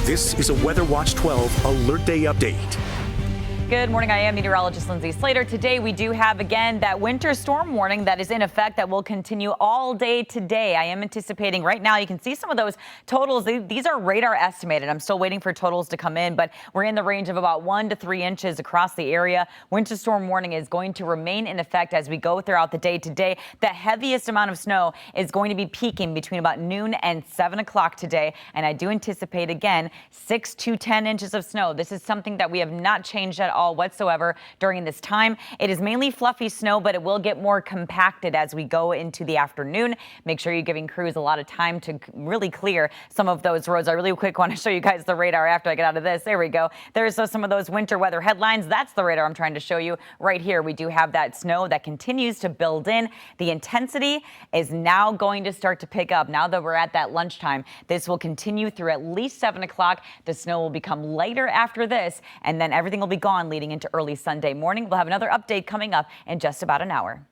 This is a Weather Watch 12 Alert Day update. Good morning. I am meteorologist Lindsay Slater. Today we do have again that winter storm warning that is in effect that will continue all day today. I am anticipating right now. You can see some of those totals. These are radar estimated. I'm still waiting for totals to come in, but we're in the range of about 1 to 3 inches across the area. Winter storm warning is going to remain in effect as we go throughout the day today. The heaviest amount of snow is going to be peaking between about noon and 7 o'clock today. And I do anticipate again 6 to 10 inches of snow. This is something that we have not changed at all whatsoever during this time. It is mainly fluffy snow, but it will get more compacted as we go into the afternoon. Make sure you're giving crews a lot of time to really clear some of those roads. I really quick want to show you guys the radar after I get out of this. There we go. There's some of those winter weather headlines. That's the radar I'm trying to show you right here. We do have that snow that continues to build in. The intensity is now going to start to pick up. Now that we're at that lunchtime, this will continue through at least 7 o'clock. The snow will become lighter after this, and then everything will be gone leading into early Sunday morning. We'll have another update coming up in just about an hour.